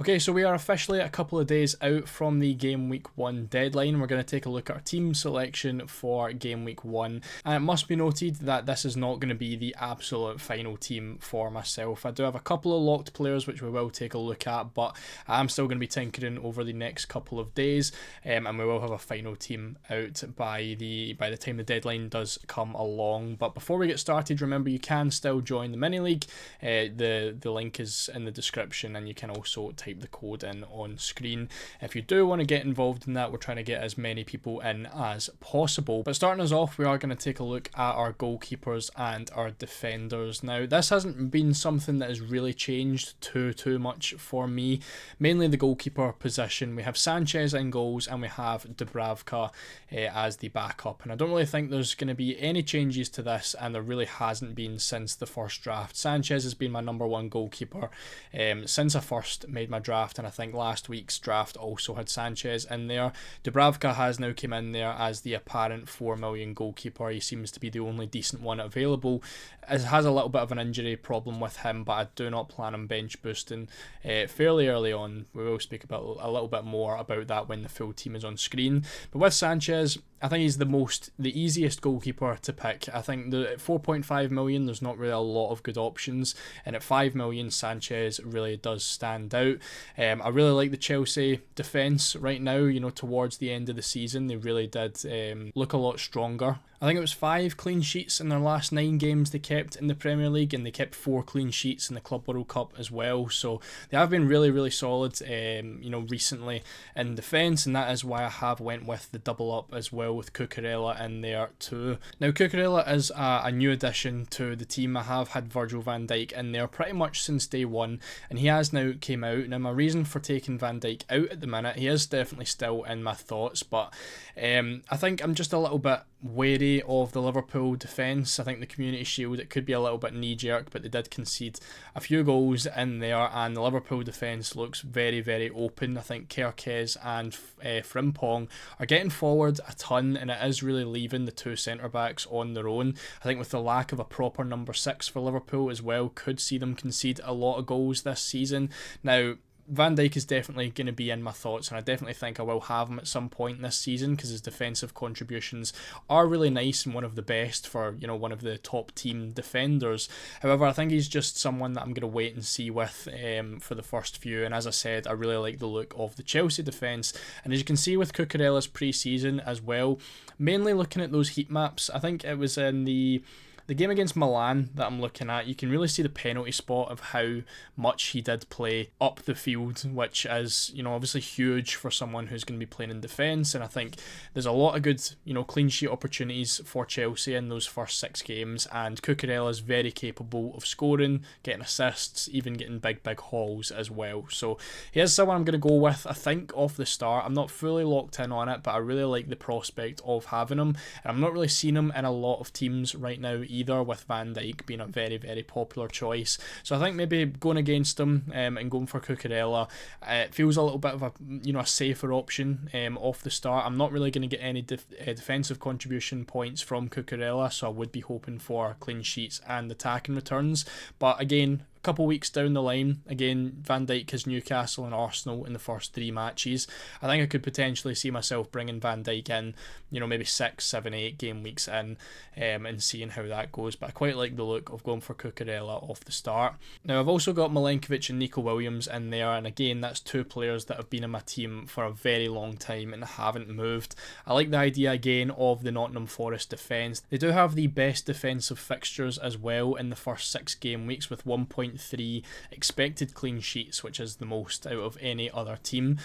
Okay, so we are officially a couple of days out from the Game Week 1 deadline. We're going to take a look at our team selection for Game Week 1. And it must be noted that this is not going to be the absolute final team for myself. I do have a couple of locked players which we will take a look at, but I'm still going to be tinkering over the next couple of days, and we will have a final team out by the time the deadline does come along. But before we get started, remember you can still join the mini league. The link is in the description, and you can also type the code in on screen if you do want to get involved in that. We're trying to get as many people in as possible. But starting us off, we are going to take a look at our goalkeepers and our defenders. Now, this hasn't been something that has really changed too much for me. Mainly the goalkeeper position. We have Sanchez in goals and we have Dubravka as the backup, and I don't really think there's going to be any changes to this, and there really hasn't been since the first draft. Sanchez has been my number one goalkeeper since I first made my draft, and I think last week's draft also had Sanchez in there. Dubravka has now come in there as the apparent 4 million goalkeeper. He seems to be the only decent one available. It has a little bit of an injury problem with him, but I do not plan on bench boosting fairly early on. We will speak about a little bit more about that when the full team is on screen. But with Sanchez, I think he's the easiest goalkeeper to pick. I think at 4.5 million, there's not really a lot of good options, and at 5 million, Sanchez really does stand out. I really like the Chelsea defence right now. You know, towards the end of the season, they really did look a lot stronger. I think it was 5 clean sheets in their last 9 games they kept in the Premier League, and they kept 4 clean sheets in the Club World Cup as well. So they have been really solid, recently in defence, and that is why I have went with the double up as well with Cucurella in there too. Now, Cucurella is a new addition to the team. I have had Virgil van Dijk in there pretty much since day one, and he has now came out. Now, my reason for taking Van Dijk out at the minute, he is definitely still in my thoughts, but I think I'm just a little bit wary of the Liverpool defence. I think the Community Shield, it could be a little bit knee-jerk, but they did concede a few goals in there, and the Liverpool defence looks very open. I think Kerkez and Frimpong are getting forward a ton, and it is really leaving the 2 centre-backs on their own. I think with the lack of a proper number 6 for Liverpool as well, could see them concede a lot of goals this season. Now, Van Dijk is definitely going to be in my thoughts, and I definitely think I will have him at some point this season because his defensive contributions are really nice and one of the best for, one of the top team defenders. However, I think he's just someone that I'm going to wait and see with for the first few, and as I said, I really like the look of the Chelsea defence. And as you can see with Cucurella's pre-season as well, mainly looking at those heat maps, I think it was in the game against Milan that I'm looking at, you can really see the penalty spot of how much he did play up the field, which is, obviously huge for someone who's going to be playing in defence. And I think there's a lot of good, clean sheet opportunities for Chelsea in those first 6 games. And Cucurella is very capable of scoring, getting assists, even getting big hauls as well. So he is someone I'm going to go with, I think, off the start. I'm not fully locked in on it, but I really like the prospect of having him. And I'm not really seeing him in a lot of teams right now either, with Van Dijk being a very popular choice. So I think maybe going against him and going for Cucurella, it feels a little bit of a safer option off the start. I'm not really going to get any defensive contribution points from Cucurella, so I would be hoping for clean sheets and attacking returns. But again, couple weeks down the line, again, Van Dijk has Newcastle and Arsenal in the first 3 matches. I think I could potentially see myself bringing Van Dijk in, maybe 6, 7, 8 game weeks in and seeing how that goes. But I quite like the look of going for Cucurella off the start. Now, I've also got Milenkovic and Nico Williams in there, and again, that's 2 players that have been in my team for a very long time and haven't moved. I like the idea again of the Nottingham Forest defence. They do have the best defensive fixtures as well in the first 6 game weeks with 1.3 expected clean sheets, which is the most out of any other team.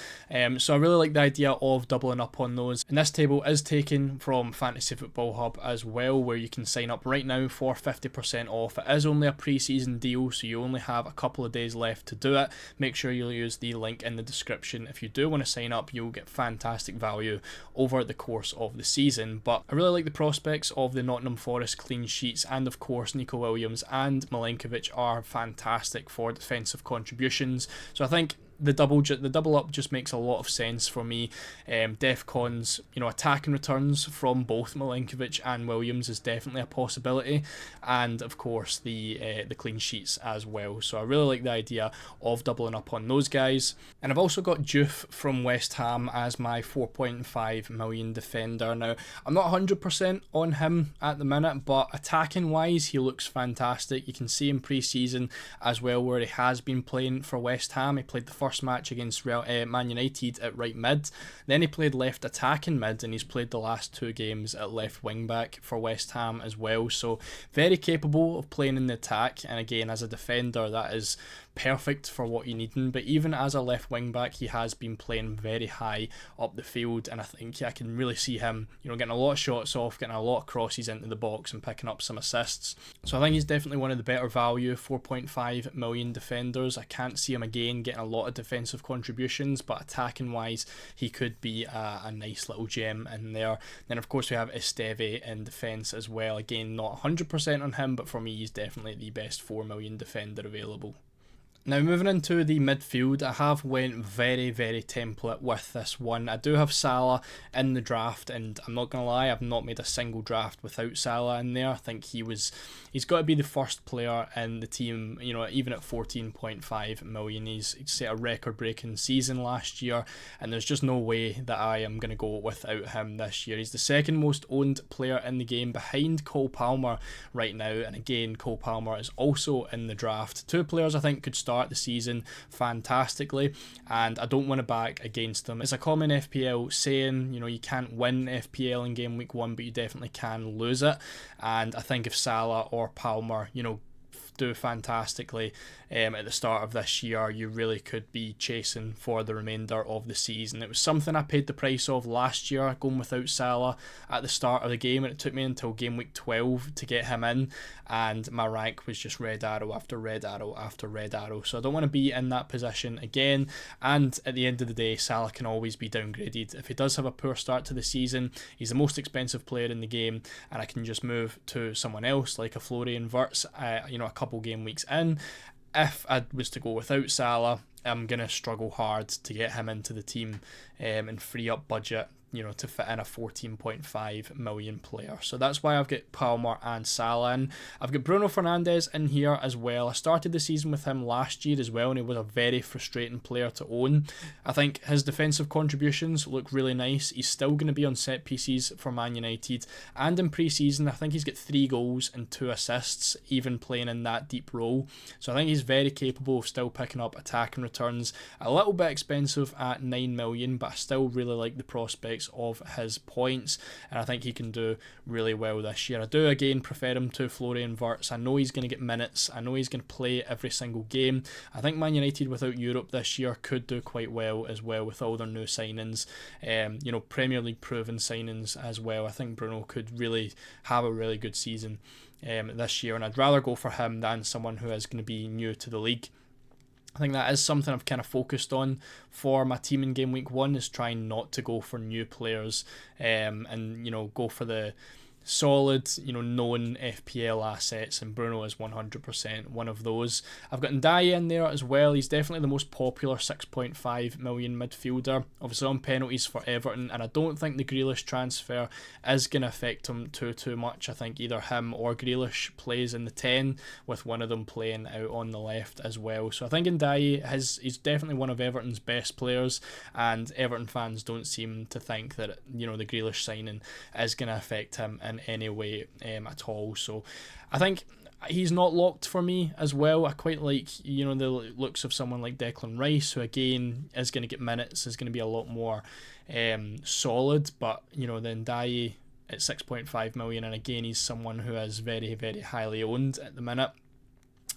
So I really like the idea of doubling up on those. And this table is taken from Fantasy Football Hub as well, where you can sign up right now for 50% off. It is only a pre-season deal, so you only have a couple of days left to do it. Make sure you'll use the link in the description. If you do want to sign up, you'll get fantastic value over the course of the season. But I really like the prospects of the Nottingham Forest clean sheets, and of course Nico Williams and Milenkovic are fantastic for defensive contributions. So I think the double up just makes a lot of sense for me. Defcon's, attacking returns from both Milinkovic and Williams is definitely a possibility, and of course the clean sheets as well. So I really like the idea of doubling up on those guys. And I've also got Diouf from West Ham as my 4.5 million defender. Now, I'm not 100% on him at the minute, but attacking wise he looks fantastic. You can see in pre-season as well where he has been playing for West Ham. He played the first match against Man United at right mid, then he played left attacking mid, and he's played the last 2 games at left wing back for West Ham as well. So very capable of playing in the attack, and again as a defender that is perfect for what you need him. But even as a left wing back, he has been playing very high up the field, and I think I can really see him getting a lot of shots off, getting a lot of crosses into the box and picking up some assists. So I think he's definitely one of the better value 4.5 million defenders. I can't see him again getting a lot of defensive contributions, but attacking wise he could be a nice little gem in there. Then of course we have Esteve in defence as well. Again, not 100% on him, but for me he's definitely the best 4 million defender available. Now moving into the midfield, I have went very, very template with this one. I do have Salah in the draft, and I'm not going to lie, I've not made a single draft without Salah in there. I think he's got to be the first player in the team, even at 14.5 million. He's set a record-breaking season last year, and there's just no way that I am going to go without him this year. He's the second most owned player in the game behind Cole Palmer right now, and again, Cole Palmer is also in the draft. 2 players I think could start the season fantastically, and I don't want to back against them. It's a common FPL saying, you can't win FPL in game week 1, but you definitely can lose it. And I think if Salah or Palmer, do fantastically at the start of this year, you really could be chasing for the remainder of the season. It was something I paid the price of last year, going without Salah at the start of the game, and it took me until game week 12 to get him in, and my rank was just red arrow after red arrow after red arrow. So I don't want to be in that position again, and at the end of the day, Salah can always be downgraded. If he does have a poor start to the season, he's the most expensive player in the game, and I can just move to someone else like a Florian Wirtz, a couple game weeks in. If I was to go without Salah, I'm going to struggle hard to get him into the team and free up budget to fit in a 14.5 million player. So that's why I've got Palmer and Salah in. I've got Bruno Fernandes in here as well. I started the season with him last year as well, and he was a very frustrating player to own. I think his defensive contributions look really nice. He's still going to be on set pieces for Man United, and in pre-season I think he's got 3 goals and 2 assists, even playing in that deep role. So I think he's very capable of still picking up attacking returns. A little bit expensive at 9 million, but I still really like the prospects of his points, and I think he can do really well this year. I do again prefer him to Florian Wirtz. I know he's going to get minutes, I know he's going to play every single game. I think Man United without Europe this year could do quite well as well with all their new signings, Premier League proven signings as well. I think Bruno could really have a really good season this year, and I'd rather go for him than someone who is going to be new to the league. I think that is something I've kind of focused on for my team in game week 1, is trying not to go for new players and go for the solid, known FPL assets, and Bruno is 100% one of those. I've got Ndiaye in there as well. He's definitely the most popular 6.5 million midfielder, obviously on penalties for Everton, and I don't think the Grealish transfer is going to affect him too much. I think either him or Grealish plays in the 10, with one of them playing out on the left as well. So I think Ndiaye he's definitely one of Everton's best players, and Everton fans don't seem to think that the Grealish signing is going to affect him in any way at all. So I think he's not locked for me as well. I quite like the looks of someone like Declan Rice, who again is going to get minutes, is going to be a lot more solid, but then Ndiaye at 6.5 million, and again he's someone who is very, very highly owned at the minute.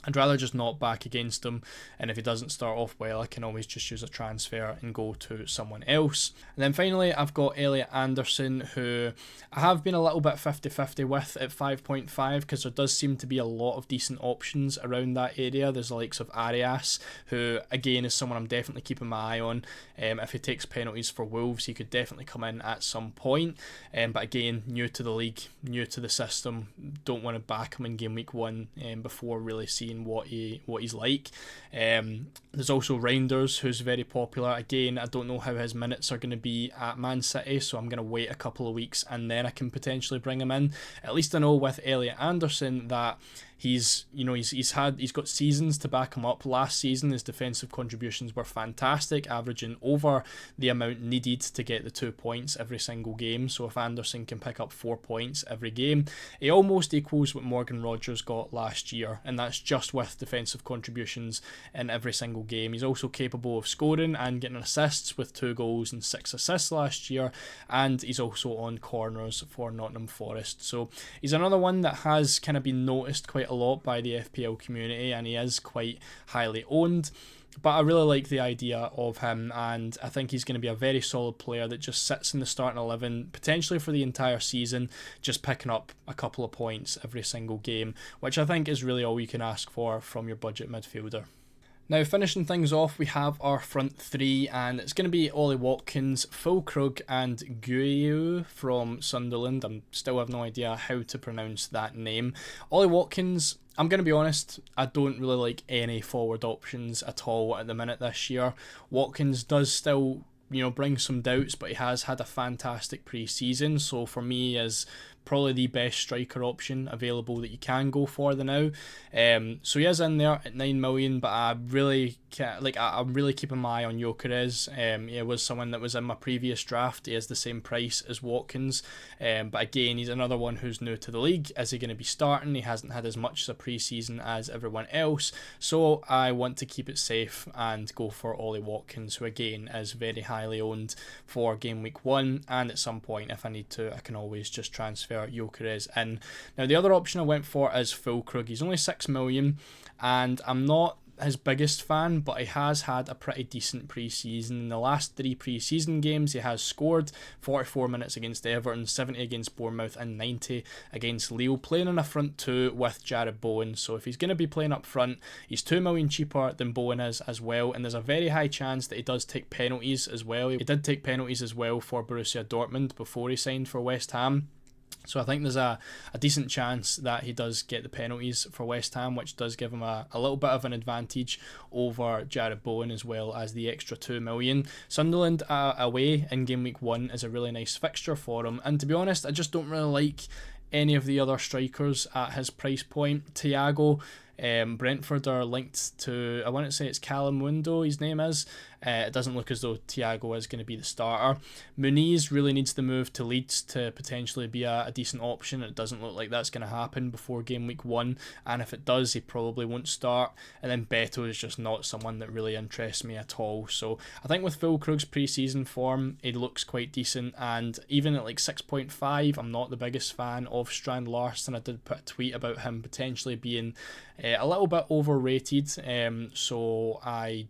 I'd rather just not back against him, and if he doesn't start off well, I can always just use a transfer and go to someone else. And then finally, I've got Elliot Anderson, who I have been a little bit 50-50 with at 5.5, because there does seem to be a lot of decent options around that area. There's the likes of Arias, who again is someone I'm definitely keeping my eye on. If he takes penalties for Wolves, he could definitely come in at some point. But again, new to the league, new to the system, don't want to back him in game week 1 before really seeing seeing what he's like. There's also Reinders, who's very popular. Again, I don't know how his minutes are going to be at Man City, so I'm going to wait a couple of weeks and then I can potentially bring him in. At least I know with Elliot Anderson that he's got seasons to back him up. Last season his defensive contributions were fantastic, averaging over the amount needed to get the 2 points every single game. So if Anderson can pick up 4 points every game, it almost equals what Morgan Rogers got last year, and that's just with defensive contributions in every single game. He's also capable of scoring and getting assists with 2 goals and 6 assists last year, and he's also on corners for Nottingham Forest. So he's another one that has kind of been noticed quite a lot by the FPL community, and he is quite highly owned. But I really like the idea of him, and I think he's going to be a very solid player that just sits in the starting 11, potentially for the entire season, just picking up a couple of points every single game, which I think is really all you can ask for from your budget midfielder. Now, finishing things off, we have our front three, and it's going to be Ollie Watkins, Füllkrug and Guiu from Sunderland. I still have no idea how to pronounce that name. Ollie Watkins, I'm going to be honest, I don't really like any forward options at all at the minute this year. Watkins does still, bring some doubts, but he has had a fantastic pre-season, so for me is probably the best striker option available that you can go for the now. So he is in there at 9 million, but I'm really keeping my eye on Gyökeres. He was someone that was in my previous draft. He is the same price as Watkins, but again, he's another one who's new to the league. Is he going to be starting? He hasn't had as much as a pre-season as everyone else, so I want to keep it safe and go for Ollie Watkins, who again is very highly owned for game week 1, and at some point if I need to I can always just transfer Gyökeres in. Now the other option I went for is Füllkrug. He's only 6 million, and I'm not his biggest fan, but he has had a pretty decent pre-season. In the last 3 pre-season games he has scored 44 minutes against Everton, 70 against Bournemouth and 90 against Lille, playing in a front 2 with Jared Bowen. So if he's going to be playing up front, he's 2 million cheaper than Bowen is as well, and there's a very high chance that he does take penalties as well. He did take penalties as well for Borussia Dortmund before he signed for West Ham. So I think there's a decent chance that he does get the penalties for West Ham, which does give him a little bit of an advantage over Jared Bowen, as well as the extra 2 million. Sunderland away in game week 1 is a really nice fixture for him, and to be honest, I just don't really like any of the other strikers at his price point. Thiago, Brentford are linked to, I want to say it's Callum Windo, his name is. It doesn't look as though Thiago is going to be the starter. Muniz really needs to move to Leeds to potentially be a decent option. It doesn't look like that's going to happen before game week 1, and if it does, he probably won't start. And then Beto is just not someone that really interests me at all. So I think with Füllkrug's pre-season form, he looks quite decent, and even at like 6.5, I'm not the biggest fan of Strand Larsen. I did put a tweet about him potentially being a little bit overrated, so I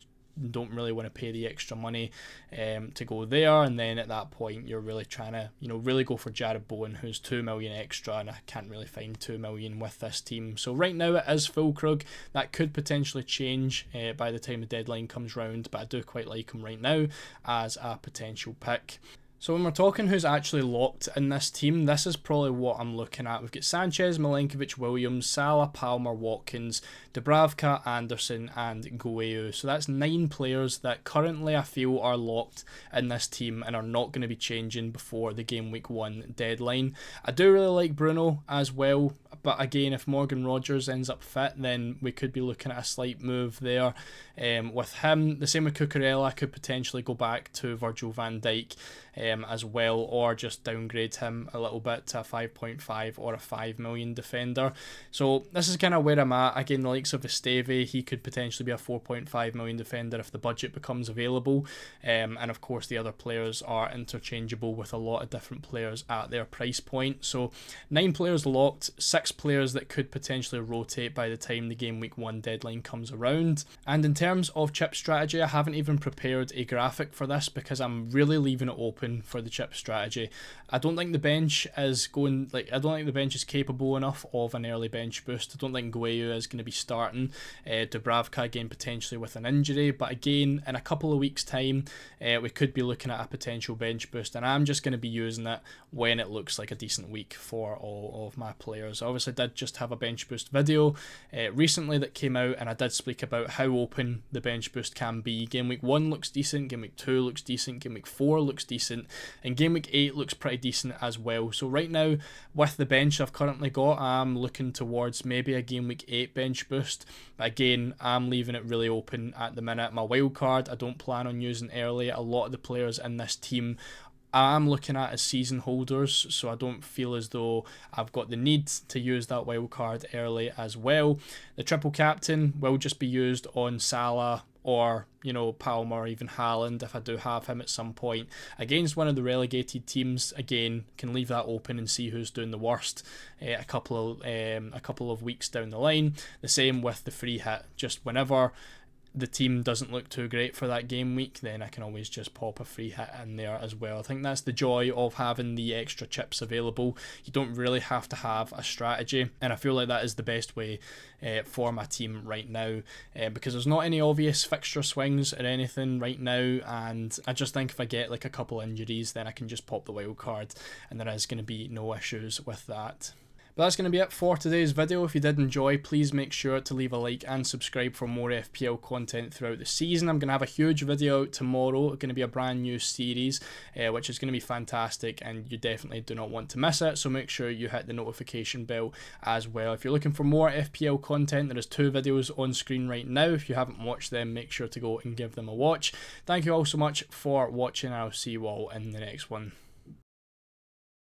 don't really want to pay the extra money to go there, and then at that point you're really trying to really go for Jared Bowen, who's 2 million extra, and I can't really find 2 million with this team. So right now it is Füllkrug. That could potentially change by the time the deadline comes round, but I do quite like him right now as a potential pick. So when we're talking who's actually locked in this team, this is probably what I'm looking at. We've got Sanchez, Milenkovic, Williams, Salah, Palmer, Watkins, Dubravka, Anderson and Guiu. So that's 9 players that currently I feel are locked in this team and are not going to be changing before the game week 1 deadline. I do really like Bruno as well, but again, if Morgan Rogers ends up fit, then we could be looking at a slight move there with him. The same with Cucurella. Could potentially go back to Virgil van Dijk as well, or just downgrade him a little bit to a 5.5 or a 5 million defender. So this is kind of where I'm at. Again, the likes of Esteve, he could potentially be a 4.5 million defender if the budget becomes available, and of course the other players are interchangeable with a lot of different players at their price point. So 9 players locked, 6 players that could potentially rotate by the time the game week 1 deadline comes around. And in terms of chip strategy, I haven't even prepared a graphic for this because I'm really leaving it open for the chip strategy. I don't think the bench is going, like, I don't think the bench is capable enough of an early bench boost. I don't think Guayu is going to be starting. Dubravka again potentially with an injury, but again in a couple of weeks time we could be looking at a potential bench boost, and I'm just going to be using it when it looks like a decent week for all of my players. I obviously did just have a bench boost video recently that came out, and I did speak about how open the bench boost can be. Game week 1 looks decent, game week 2 looks decent, game week 4 looks decent, and game week 8 looks pretty decent as well. So right now with the bench I've currently got, I'm looking towards maybe a game week 8 bench boost, but again I'm leaving it really open at the minute. My wild card I don't plan on using early. A lot of the players in this team I'm looking at as season holders, so I don't feel as though I've got the need to use that wild card early as well. The triple captain will just be used on Salah or, you know, Palmer or even Haaland if I do have him at some point against one of the relegated teams. Again, can leave that open and see who's doing the worst a couple of weeks down the line. The same with the free hit, just whenever the team doesn't look too great for that game week, then I can always just pop a free hit in there as well. I think that's the joy of having the extra chips available. You don't really have to have a strategy, and I feel like that is the best way for my team right now, because there's not any obvious fixture swings or anything right now, and I just think if I get like a couple injuries, then I can just pop the wild card and there is going to be no issues with that. But that's going to be it for today's video. If you did enjoy, please make sure to leave a like and subscribe for more FPL content throughout the season. I'm going to have a huge video out tomorrow. It's going to be a brand new series, which is going to be fantastic, and you definitely do not want to miss it. So make sure you hit the notification bell as well. If you're looking for more FPL content, there is 2 videos on screen right now. If you haven't watched them, make sure to go and give them a watch. Thank you all so much for watching. I'll see you all in the next one.